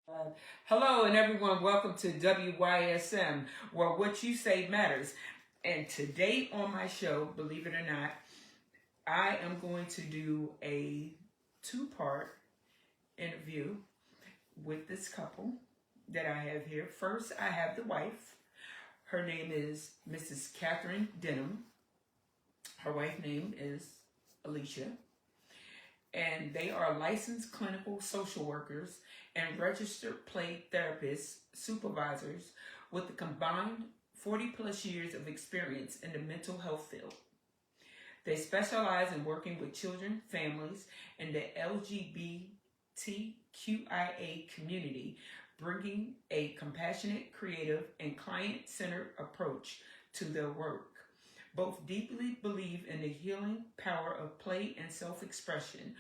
Uh, Hello, and everyone, welcome to W.Y.S.M, where what you say matters. And today on my show, believe it or not, I am going to do a two-part interview with this couple that I have here. First, I have the wife. Her name is Mrs. Catherine Denham. Her wife's name is Alicia, and they are licensed clinical social workers and registered play therapists, supervisors with a combined 40 plus years of experience in the mental health field. They specialize in working with children, families, and the LGBTQIA community, bringing a compassionate, creative, and client centered approach to their work. Both deeply believe in the healing power of play and self expression,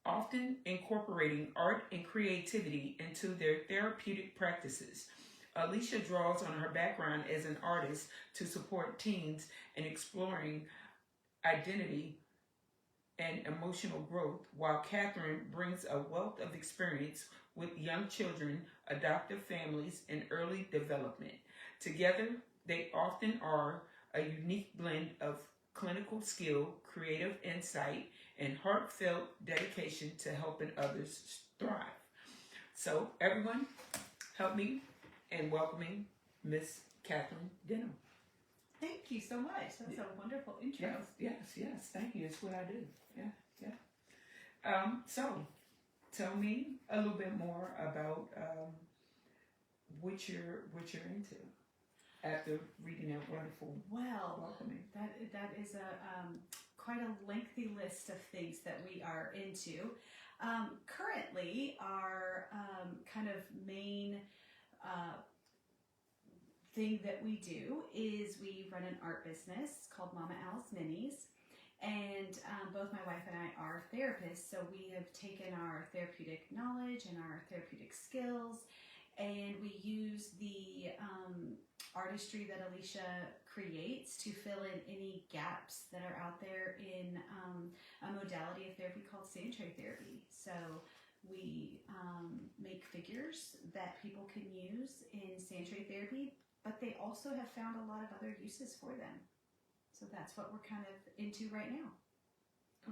often incorporating art and creativity into their therapeutic practices. Alicia draws on her background as an artist to support teens in exploring identity and emotional growth, while Catherine brings a wealth of experience with young children, adoptive families, and early development. Together, they often are a unique blend of clinical skill, creative insight, and heartfelt dedication to helping others thrive. So, everyone, help me in welcoming Miss Catherine Denham. Thank you so much. That's a wonderful intro. Yes. Thank you. It's what I do. Yeah. So, tell me a little bit more about what you're into after reading that wonderful welcoming. That is a quite a lengthy list of things that we are into. Currently, our kind of main thing that we do is we run an art business called Mama Al's Minis. And both my wife and I are therapists, so we have taken our therapeutic knowledge and our therapeutic skills, and we use the artistry that Alicia creates to fill in any gaps that are out there in a modality of therapy called sand tray therapy. So we make figures that people can use in sand tray therapy, but they also have found a lot of other uses for them. So that's what we're kind of into right now.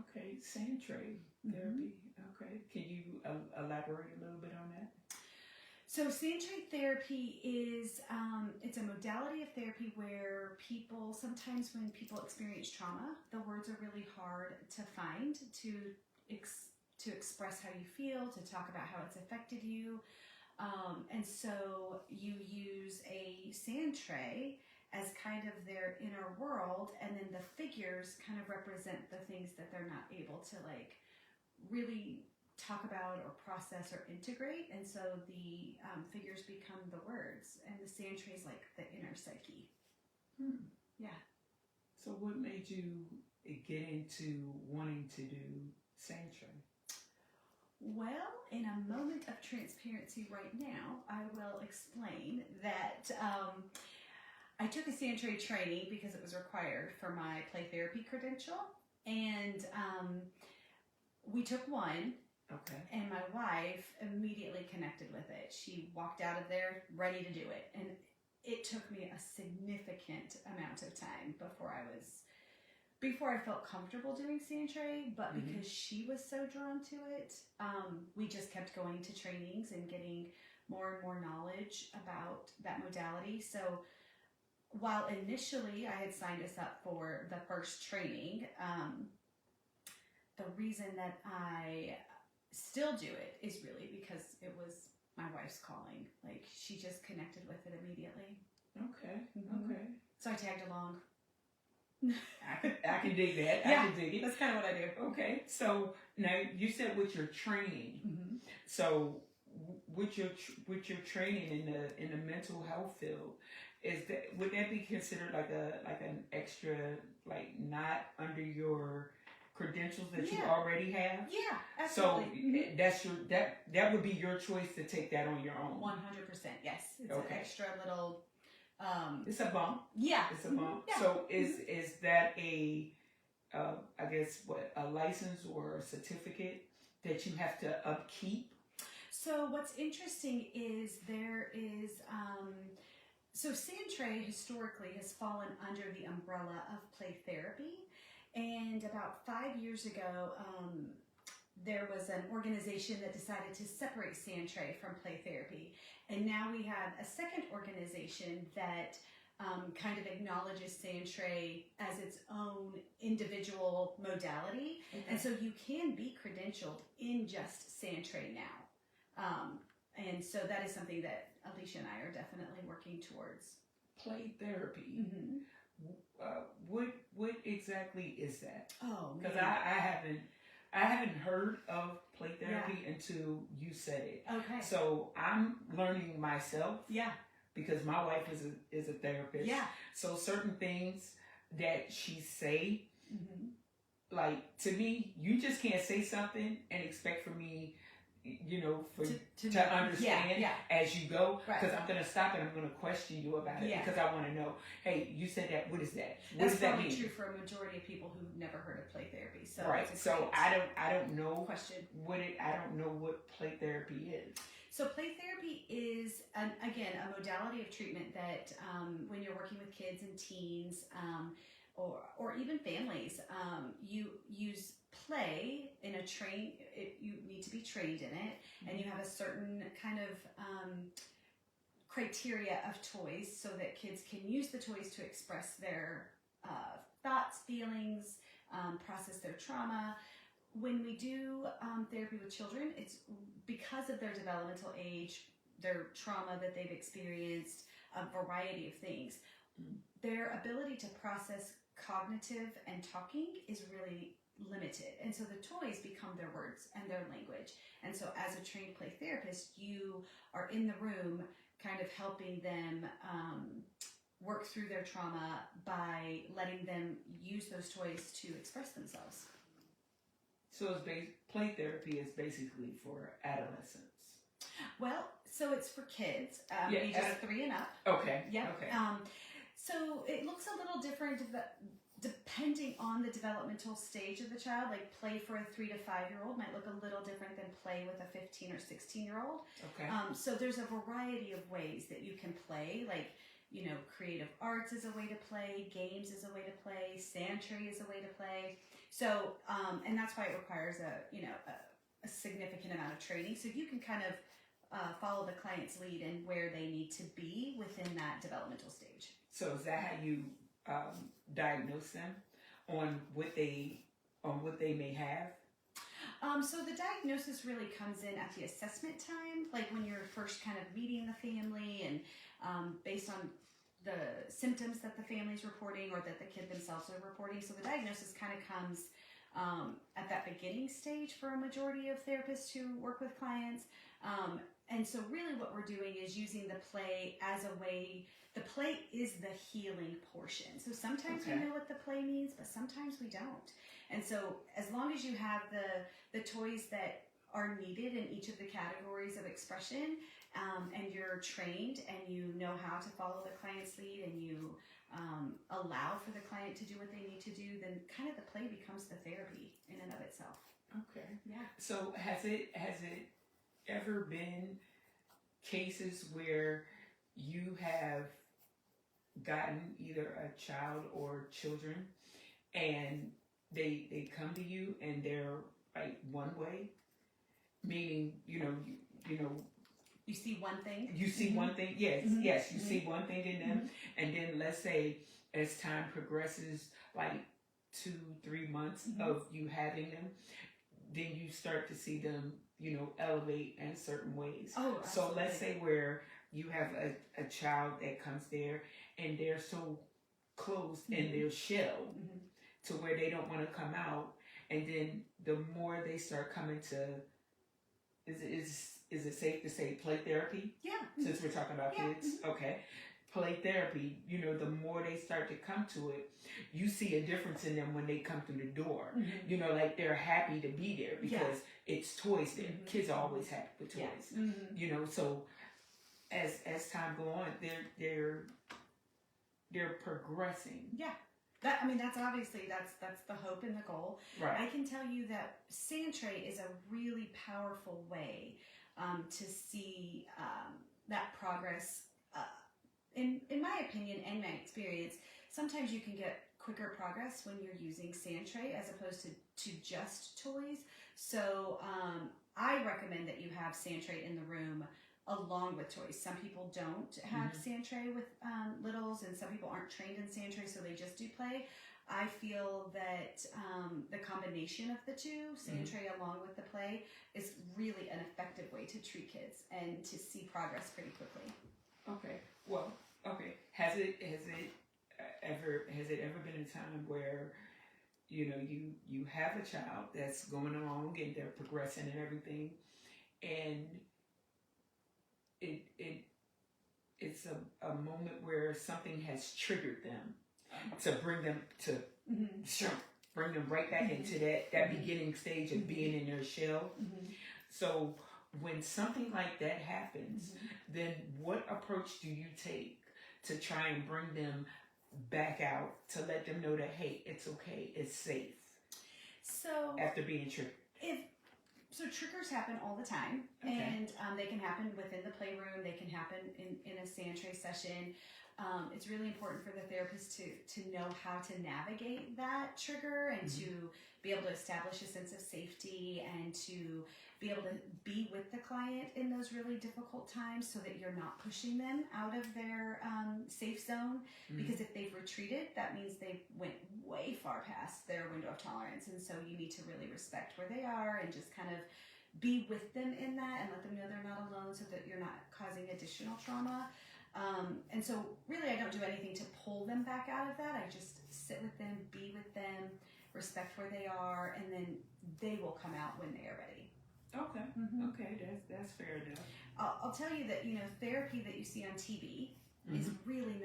Okay, sand tray therapy. Okay, can you elaborate a little bit on that? So sand tray therapy is it's a modality of therapy where people, sometimes when people experience trauma, the words are really hard to find to express how you feel, to talk about how it's affected you. And so you use a sand tray as kind of their inner world, and then the figures kind of represent the things that they're not able to like really talk about or process or integrate, and so the figures become the words, and the sand tray is like the inner psyche. Yeah. So what made you get into wanting to do sand tray? Well, in a moment of transparency right now, I will explain that I took a sand tray training because it was required for my play therapy credential, and we took one. Okay. And my wife immediately connected with it. She walked out of there ready to do it, and it took me a significant amount of time before I felt comfortable doing sand tray, but because she was so drawn to it, we just kept going to trainings and getting more and more knowledge about that modality. So while initially I had signed us up for the first training, the reason that I still do it is really because it was my wife's calling. Like, she just connected with it immediately. Okay. So I tagged along. I can dig that. Yeah, I can dig it. That's kind of what I do. Okay. So now you said with your training. So with your training in the mental health field, would that be considered like an extra, like not under your credentials that you already have? Yeah, absolutely. So that's that would be your choice to take that on your own. 100%, yes. It's an extra little. It's a bump. Yeah. It's a bump. Yeah. So is that a I guess a license or a certificate that you have to upkeep? So what's interesting is there is, so Sandtray historically has fallen under the umbrella of play therapy. And about 5 years ago, there was an organization that decided to separate Sandtray from play therapy. And now we have a second organization that kind of acknowledges Sandtray as its own individual modality. Okay. And so you can be credentialed in just Sandtray now. And so that is something that Alicia and I are definitely working towards. Play therapy. Mm-hmm. What exactly is that? Oh, Because man. I haven't heard of play therapy until you said it. Okay. So I'm learning myself. Yeah. Because my wife is a therapist. Yeah. So certain things that she say, Mm-hmm. like to me, you just can't say something and expect for me, to understand as you go. Because I'm going to stop and I'm going to question you about it because I want to know, hey, you said that, what is that? What does that mean? That's probably true for a majority of people who've never heard of play therapy. So right. So I don't know question. I don't know what play therapy is. So play therapy is, again, a modality of treatment that when you're working with kids and teens or even families, you use play in a you need to be trained in it, and you have a certain kind of criteria of toys so that kids can use the toys to express their thoughts, feelings, process their trauma. When we do therapy with children, it's because of their developmental age, their trauma that they've experienced, a variety of things. Their ability to process cognitive and talking is really limited. And so the toys become their words and their language. And so as a trained play therapist, you are in the room kind of helping them work through their trauma by letting them use those toys to express themselves. So play therapy is basically for adolescents. Well, so it's for kids, ages 3 and up. Okay. Yeah. Okay. So it looks a little different depending on the developmental stage of the child. Like play for a 3 to 5 year old might look a little different than play with a 15 or 16-year-old. Okay. So there's a variety of ways that you can play. Like, creative arts is a way to play, games is a way to play, Sandtray is a way to play. So, and that's why it requires a significant amount of training. So you can kind of follow the client's lead and where they need to be within that developmental stage. So is that how you diagnose them on what they may have? So the diagnosis really comes in at the assessment time, like when you're first kind of meeting the family and based on the symptoms that the family's reporting or that the kid themselves are reporting. So the diagnosis kind of comes at that beginning stage for a majority of therapists who work with clients. And so really what we're doing is using the play as a way. The play is the healing portion. So sometimes we know what the play means, but sometimes we don't. And so as long as you have the toys that are needed in each of the categories of expression, and you're trained and you know how to follow the client's lead and you allow for the client to do what they need to do, then kind of the play becomes the therapy in and of itself. Okay. Yeah. So has it ever been cases where you have gotten either a child or children and they come to you and they're like one way, meaning you see one thing. You see one thing, yes, yes. You see one thing in them, and then let's say as time progresses, like 2-3 months of you having them, then you start to see them, elevate in certain ways. Oh, absolutely. So let's say where you have a child that comes there and they're so closed in their shell to where they don't want to come out, and then the more they start coming to, is it safe to say play therapy? Yeah. Since we're talking about kids, okay. Play therapy, the more they start to come to it, you see a difference in them when they come through the door. Like they're happy to be there because it's toys there. Kids are always happy with toys. So as time go on, they're progressing. Yeah. That's obviously that's the hope and the goal. Right. I can tell you that Sandtray is a really powerful way to see that progress. In my opinion and my experience, sometimes you can get quicker progress when you're using sand tray as opposed to just toys. So I recommend that you have sand tray in the room along with toys. Some people don't have sand tray with littles, and some people aren't trained in sand tray, so they just do play. I feel that the combination of the two, sand tray along with the play, is really an effective way to treat kids and to see progress pretty quickly. Okay. Well, okay. Has it ever been a time where you have a child that's going along and they're progressing and everything, and it's a moment where something has triggered them to bring them to bring them right back into that beginning stage of being in their shell. So when something like that happens, then what approach do you take to try and bring them back out, to let them know that, hey, it's okay, it's safe? So after being triggered. So triggers happen all the time, and they can happen within the playroom. They can happen in a sand tray session. It's really important for the therapist to know how to navigate that trigger and to be able to establish a sense of safety and to be able to be with the client in those really difficult times so that you're not pushing them out of their safe zone. Because if they've retreated, that means they went way far past their window of tolerance. And so you need to really respect where they are and just kind of be with them in that and let them know they're not alone so that you're not causing additional trauma. And so really I don't do anything to pull them back out of that. I just sit with them, be with them, respect where they are, and then they will come out when they are ready. Okay. Okay, that's fair enough. I'll tell you that therapy that you see on TV is really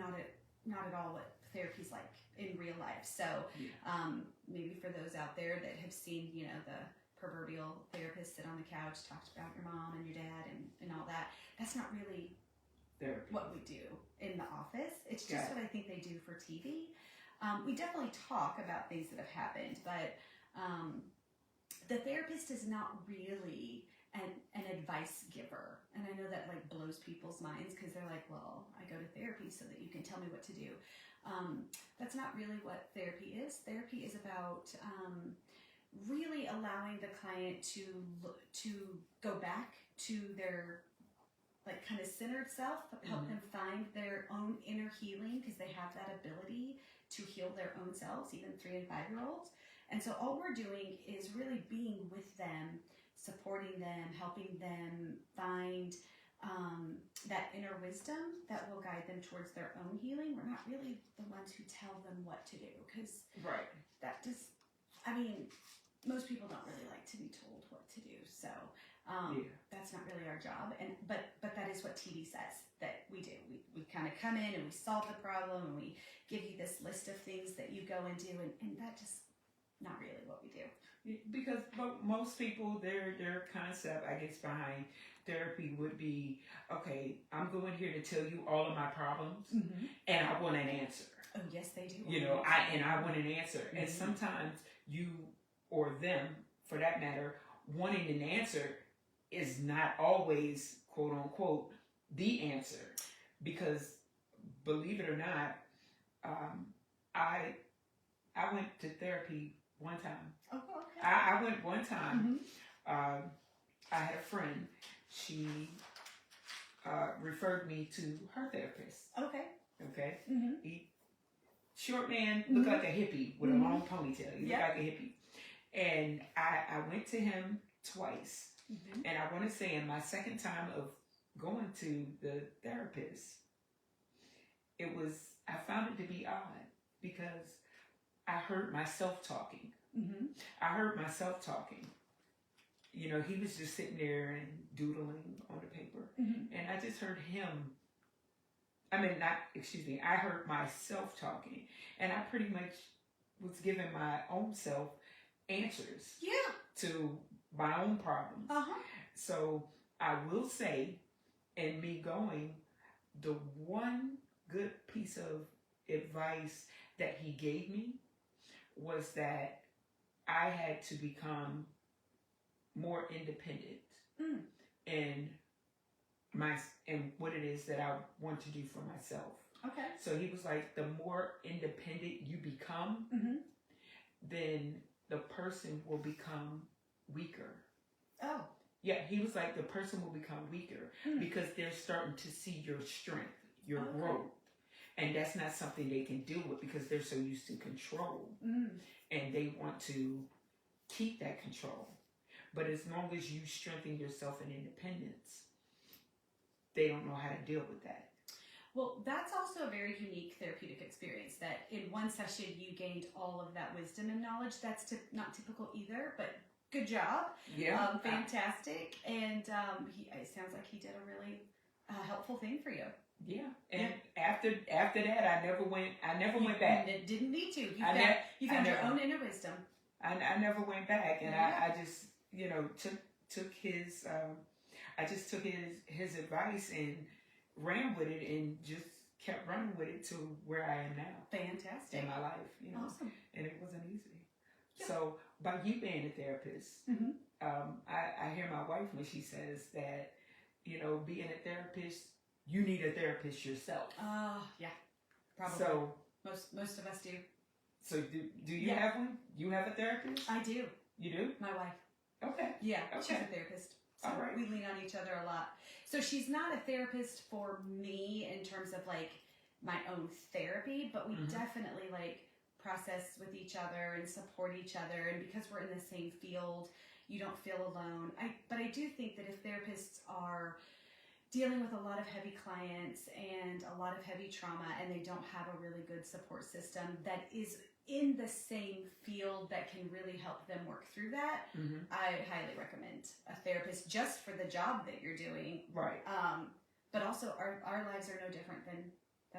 not at all what therapy's like in real life. So maybe for those out there that have seen the proverbial therapist sit on the couch, talked about your mom and your dad and all that, that's not really therapy. What we do in the office. It's just what I think they do for TV. We definitely talk about things that have happened, but the therapist is not really an advice giver. And I know that blows people's minds because they're like, well, I go to therapy so that you can tell me what to do. That's not really what therapy is. Therapy is about really allowing the client to go back to their kind of centered self, help them find their own inner healing because they have that ability to heal their own selves, even 3 and 5-year-olds. And so all we're doing is really being with them, supporting them, helping them find that inner wisdom that will guide them towards their own healing. We're not really the ones who tell them what to do because that just, most people don't really like to be told what to do. So that's not really our job. But that is what TV says that we do. We kind of come in and we solve the problem and we give you this list of things that you go and do, and that just not really what we do. Because most people, their concept, I guess, behind therapy would be, okay, I'm going here to tell you all of my problems, and I want an answer. Oh, yes, they do. I want an answer. And sometimes you, or them, for that matter, wanting an answer is not always, quote unquote, the answer. Because, believe it or not, I went to therapy one time. Oh, okay. I went one time. I had a friend. She referred me to her therapist. Okay. He, short man, looked like a hippie with a long ponytail. He looked like a hippie. And I went to him twice. And I want to say in my second time of going to the therapist, I found it to be odd because I heard myself talking. I heard myself talking. He was just sitting there and doodling on the paper. And I just heard him. I heard myself talking. And I pretty much was giving my own self answers to my own problems. So I will say, in me going, the one good piece of advice that he gave me was that I had to become more independent and my and what it is that I want to do for myself. Okay. So he was like, the more independent you become, then the person will become weaker. Oh. Yeah, he was like, the person will become weaker because they're starting to see your strength, your growth. And that's not something they can deal with because they're so used to control. And they want to keep that control. But as long as you strengthen yourself in independence, they don't know how to deal with that. Well, that's also a very unique therapeutic experience that in one session you gained all of that wisdom and knowledge. That's not typical either, but good job. Yeah. Fantastic. And it sounds like he did a really helpful thing for you. Yeah. And after that, I never went back. You didn't need to. You found your own inner wisdom. I never went back. And I just, took his, I just took his advice and ran with it and just kept running with it to where I am now. Fantastic. In my life, Awesome. And it wasn't easy. Yeah. So by you being a therapist, I hear my wife when she says that, being a therapist, you need a therapist yourself. Yeah, probably. So most of us do. So do you have one? You have a therapist? I do. You do? My wife. Okay. Yeah, Okay. she's a therapist. So all right. We lean on each other a lot. So she's not a therapist for me in terms of like my own therapy, but we definitely like process with each other and support each other. And because we're in the same field, you don't feel alone. But I do think that if therapists are dealing with a lot of heavy clients and a lot of heavy trauma and they don't have a really good support system that is in the same field that can really help them work through that, I highly recommend a therapist just for the job that you're doing. Right. But also our lives are no different than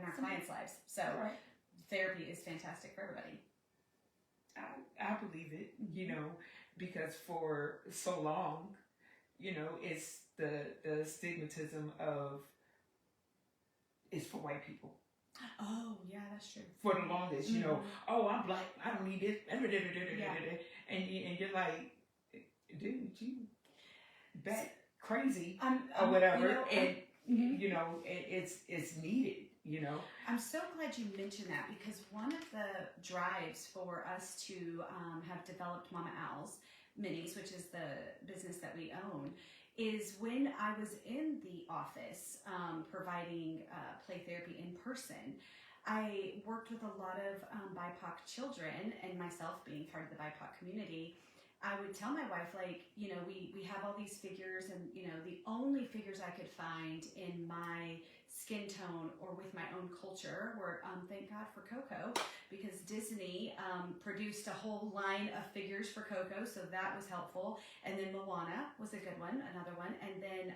our clients' lives. So therapy is fantastic for everybody. I believe it, because for so long, it's the stigmatism of it's for white people. Oh, yeah, that's true. For the longest, oh, I'm black, I don't need this. And you're like, dude, you bat crazy or whatever. It's needed, I'm so glad you mentioned that because one of the drives for us to have developed Mama Owl's Minis, which is the business that we own, is when I was in the office providing play therapy in person, I worked with a lot of BIPOC children, and myself being part of the BIPOC community, I would tell my wife, we have all these figures, and, the only figures I could find in my skin tone or with my own culture were, thank God for Coco, because Disney produced a whole line of figures for Coco, so that was helpful. And then Moana was a good one, another one. And then,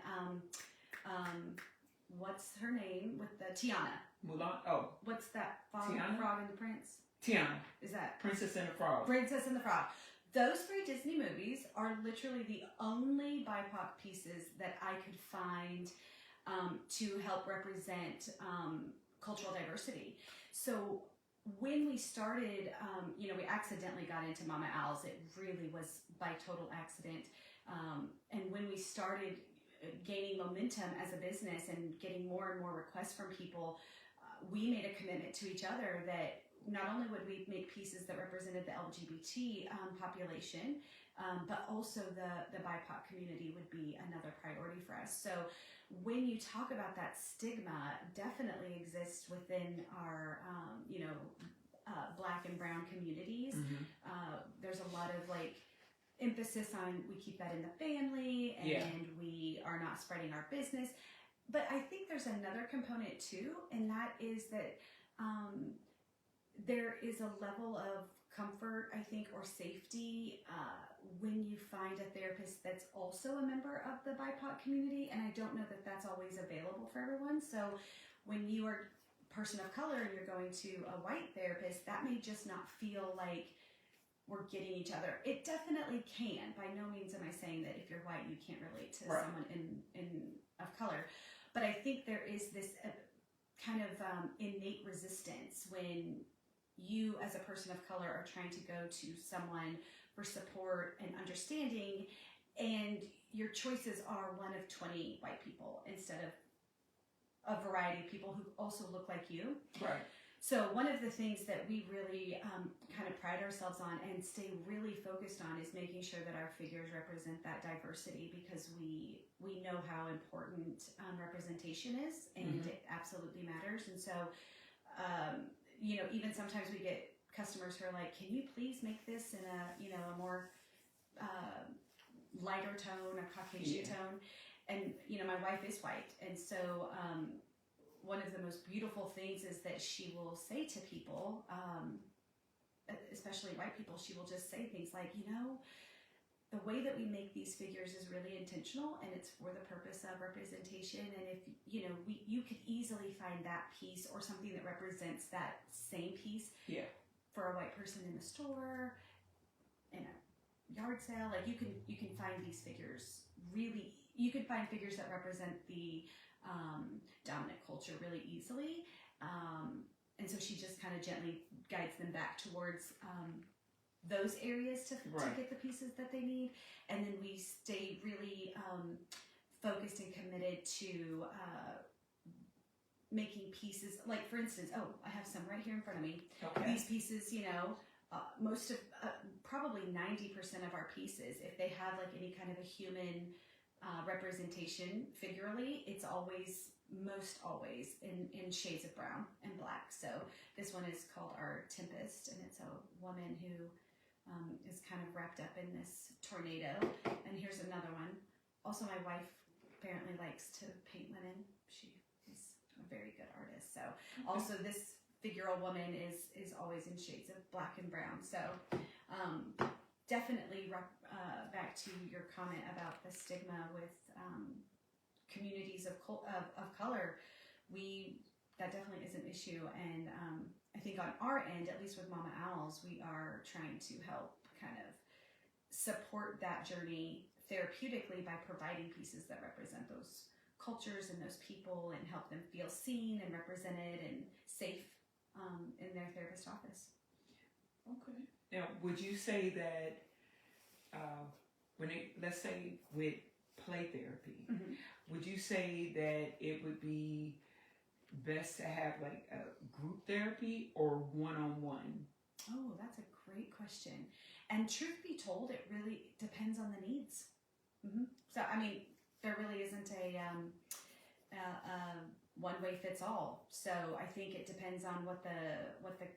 what's her name with the Tiana? Mulan. Oh. What's that frog and the prince? Tiana. Is that? Princess and the Frog. Princess and the Frog. Those three Disney movies are literally the only BIPOC pieces that I could find to help represent cultural diversity. So when we started, we accidentally got into Mama Owl's. It really was by total accident. And when we started gaining momentum as a business and getting more and more requests from people, we made a commitment to each other that not only would we make pieces that represented the LGBT population, but also the BIPOC community would be another priority for us. So when you talk about that stigma, definitely exists within our, Black and brown communities. There's a lot of emphasis on we keep that in the family and we are not spreading our business. But I think there's another component too, and that is that there is a level of comfort, I think, or safety when you find a therapist that's also a member of the BIPOC community. And I don't know that that's always available for everyone. So when you are a person of color and you're going to a white therapist, that may just not feel like we're getting each other. It definitely can. By no means am I saying that if you're white, you can't relate to someone in of color. But I think there is this kind of innate resistance when you as a person of color are trying to go to someone for support and understanding, and your choices are one of 20 white people instead of a variety of people who also look like you. Right. So one of the things that we really kind of pride ourselves on and stay really focused on is making sure that our figures represent that diversity, because we know how important representation is, and it absolutely matters. And so, you know, even sometimes we get customers who are like, "Can you please make this in a more lighter tone, a Caucasian tone?" And you know, my wife is white, and so one of the most beautiful things is that she will say to people, especially white people, she will just say things like, you know, the way that we make these figures is really intentional, and it's for the purpose of representation. And if you know, you could easily find that piece or something that represents that same piece for a white person in the store, in a yard sale. Like you can find these figures really. You can find figures that represent the dominant culture really easily, and so she just kind of gently guides them back towards those areas to get the pieces that they need. And then we stay really focused and committed to making pieces, like for instance, I have some right here in front of me. Okay. These pieces, you know, most of probably 90% of our pieces, if they have like any kind of a human representation figurally, it's most always in shades of brown and black. So this one is called our Tempest, and it's a woman who is kind of wrapped up in this tornado. And here's another one. Also, my wife apparently likes to paint women. She is a very good artist. So also this figural woman is always in shades of black and brown. So definitely back to your comment about the stigma with communities of color, that definitely is an issue. And I think on our end, at least with Mama Owls, we are trying to help kind of support that journey therapeutically by providing pieces that represent those cultures and those people, and help them feel seen and represented and safe in their therapist office. Okay. Now, would you say that let's say with play therapy, would you say that it would be best to have like a group therapy or one-on-one? Oh, that's a great question. And truth be told, it really depends on the needs. So, I mean, there really isn't a one-way fits all. So I think it depends on what the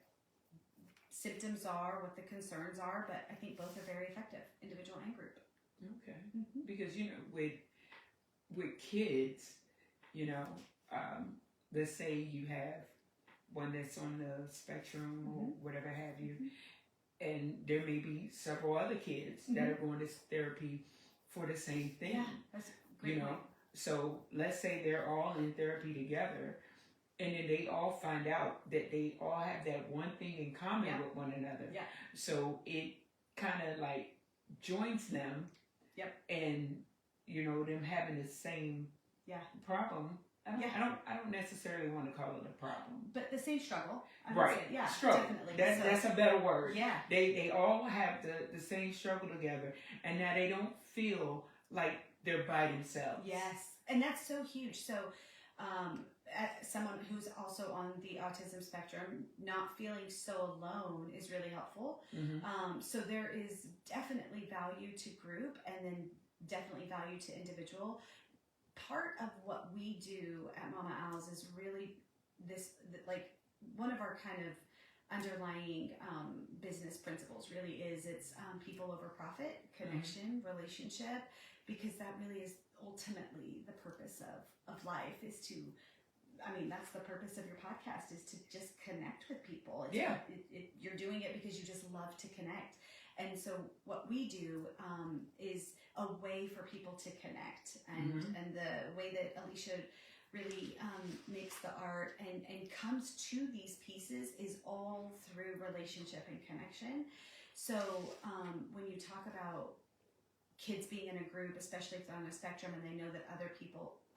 symptoms are, what the concerns are, but I think both are very effective, individual and group. Okay. Because, you know, with kids, you know, let's say you have one that's on the spectrum or whatever have you, and there may be several other kids that are going to therapy for the same thing. Yeah, that's a great point. So let's say they're all in therapy together, and then they all find out that they all have that one thing in common with one another. Yeah. So it kind of like joins them. Yep. And you know, them having the same problem. I don't necessarily want to call it a problem, but the same struggle. Right. Yeah. Struggle. Definitely. That's a better word. Yeah. They all have the same struggle together, and now they don't feel like they're by themselves. Yes, and that's so huge. So, someone who's also on the autism spectrum, not feeling so alone is really helpful. So there is definitely value to group, and then definitely value to individual. Part of what we do at Mama Owls is really like one of our kind of underlying business principles really is it's people over profit, connection, relationship, because that really is ultimately the purpose of life, is to, I mean, that's the purpose of your podcast, is to just connect with people. You're doing it because you just love to connect. And so what we do is a way for people to connect. And the way that Alicia really makes the art and comes to these pieces is all through relationship and connection. So when you talk about kids being in a group, especially if they're on a spectrum and they know that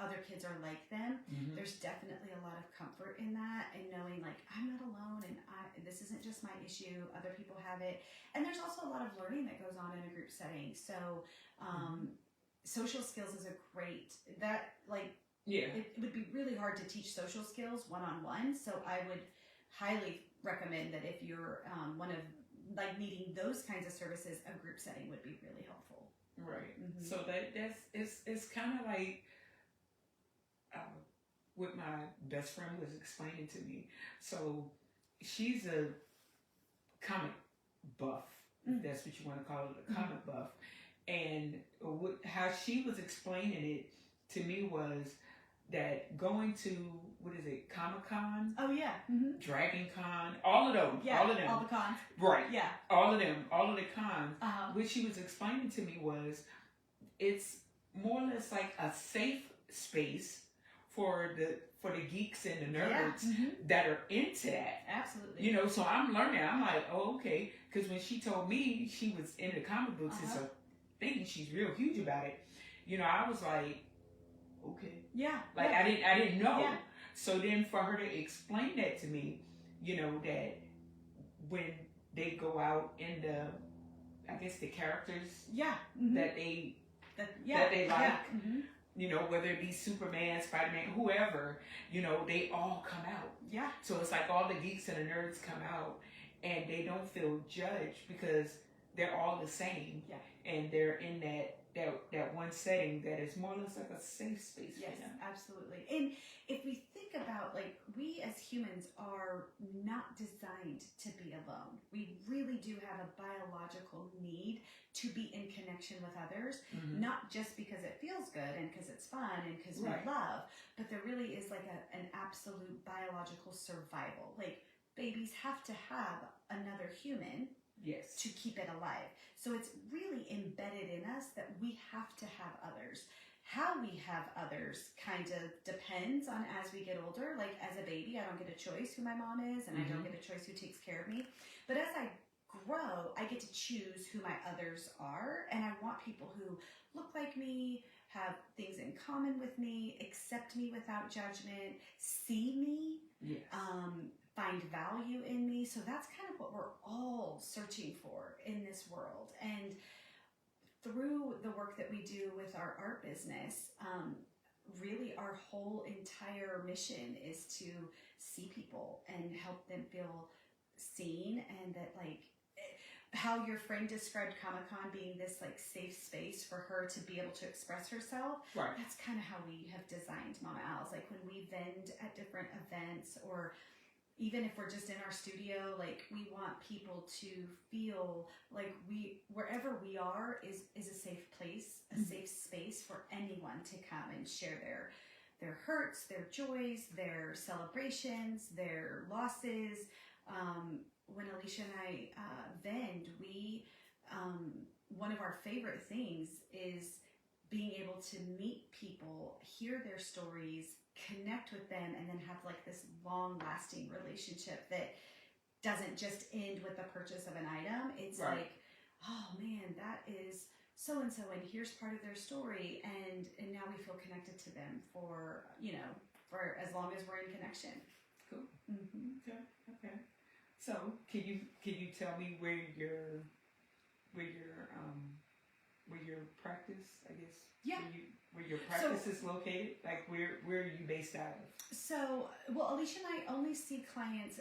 other kids are like them. Mm-hmm. There's definitely a lot of comfort in that, and knowing like I'm not alone, and this isn't just my issue. Other people have it, and there's also a lot of learning that goes on in a group setting. So, social skills is a great It would be really hard to teach social skills one-on-one. So I would highly recommend that if you're needing those kinds of services, a group setting would be really helpful. Right. Mm-hmm. So it's kind of like what my best friend was explaining to me. So she's a comic buff, if that's what you want to call it, a comic buff. And how she was explaining it to me was that going to, Comic-Con? Oh, yeah. Dragon Con, all of those. Yeah, all of them. All the cons. Right. Yeah. All of them. All of the cons. Uh-huh. What she was explaining to me was it's more or less like a safe space for the geeks and the nerds that are into that. Absolutely. You know, so I'm learning. I'm like, oh, okay. Because when she told me she was into comic books and so thinking she's real huge about it, you know, I was like, okay. Yeah. Like yeah. I didn't know. Yeah. So then for her to explain that to me, you know, that when they go out in the characters that they like, you know, whether it be Superman, Spider-Man, whoever, you know, they all come out. Yeah. So it's like all the geeks and the nerds come out and they don't feel judged because they're all the same. Yeah. And they're in that one setting that is more or less like a safe space for them. Yes, absolutely. And if we think about, like, we as humans are not designed to be alone. We really do have a biological need to be in connection with others, not just because it feels good and because it's fun and because we love, but there really is like an absolute biological survival. Like, babies have to have another human to keep it alive. So it's really embedded in us that we have to have others. How we have others kind of depends on as we get older. Like as a baby, I don't get a choice who my mom is, and I don't get a choice who takes care of me. But as I grow, I get to choose who my others are, and I want people who look like me, have things in common with me, accept me without judgment, see me, find value in me. So that's kind of what we're all searching for in this world. And through the work that we do with our art business, really our whole entire mission is to see people and help them feel seen, and that, like, how your friend described Comic-Con being this like safe space for her to be able to express herself. Right. That's kind of how we have designed Mama Al's. Like when we vend at different events, or even if we're just in our studio, like we want people to feel like wherever we are is a safe place, a safe space for anyone to come and share their hurts, their joys, their celebrations, their losses. When Alicia and I vend, one of our favorite things is being able to meet people, hear their stories, connect with them, and then have like this long-lasting relationship that doesn't just end with the purchase of an item. It's like, oh man, that is so-and-so, and here's part of their story, and now we feel connected to them for as long as we're in connection. Cool. Okay. So can you tell me where your practice, I guess? Yeah. Where your practice is located? Like where are you based out of? So, well, Alicia and I only see clients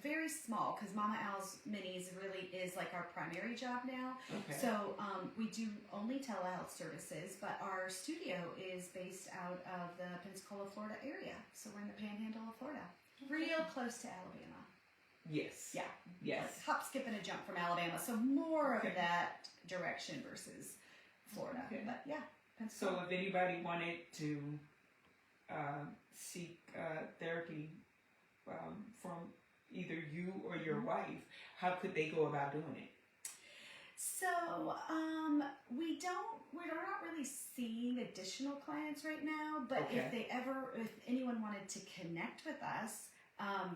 very small because Mama Al's Minis really is like our primary job now. Okay. So we do only telehealth services, but our studio is based out of the Pensacola, Florida area. So we're in the Panhandle of Florida, real close to Alabama. Yes. Yeah. Yes. Like hop, skip, and a jump from Alabama. So more of that direction versus Florida. Okay. But yeah, Pensacola. So if anybody wanted to seek therapy from either you or your wife, how could they go about doing it? So we're not really seeing additional clients right now, but if anyone wanted to connect with us,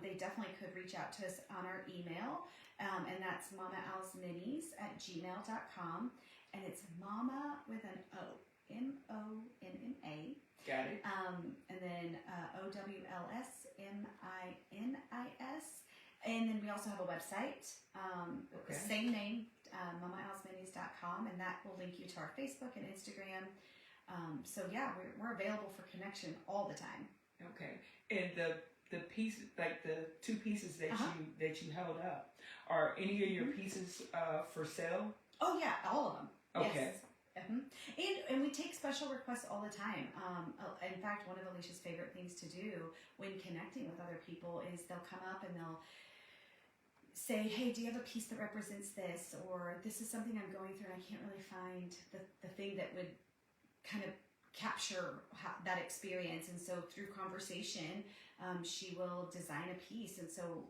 they definitely could reach out to us on our email, and that's mamaalsminis@gmail.com, and it's mama with an O. M-O-N-N-A. Got it. And then O-W-L-S-M-I-N-I-S. And then we also have a website, Okay. same name, mamaosmenus.com, and that will link you to our Facebook and Instagram. So yeah, we're available for connection all the time. Okay. And the piece, like the two pieces that Uh-huh. you held up, are any of your pieces for sale? Oh yeah, all of them. Okay. Yes. And we take special requests all the time. In fact, one of Alicia's favorite things to do when connecting with other people is they'll come up and they'll say, hey, do you have a piece that represents this? Or this is something I'm going through and I can't really find the thing that would kind of capture that experience. And so through conversation, she will design a piece. And so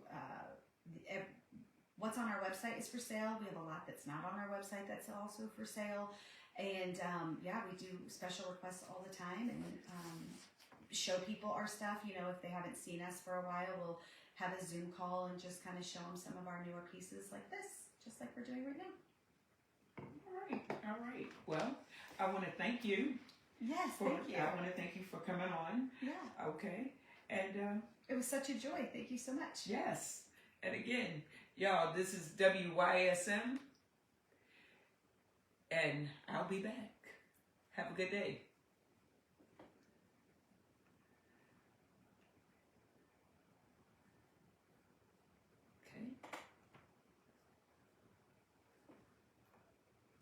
what's on our website is for sale. We have a lot that's not on our website that's also for sale. And yeah, we do special requests all the time and show people our stuff. You know, if they haven't seen us for a while, we'll have a Zoom call and just kind of show them some of our newer pieces like this, just like we're doing right now. All right. Well, I want to thank you. Yes, thank you. I want to thank you for coming on. Yeah. Okay. And it was such a joy. Thank you so much. yes. And again, y'all, this is W.Y.S.M. And I'll be back. Have a good day.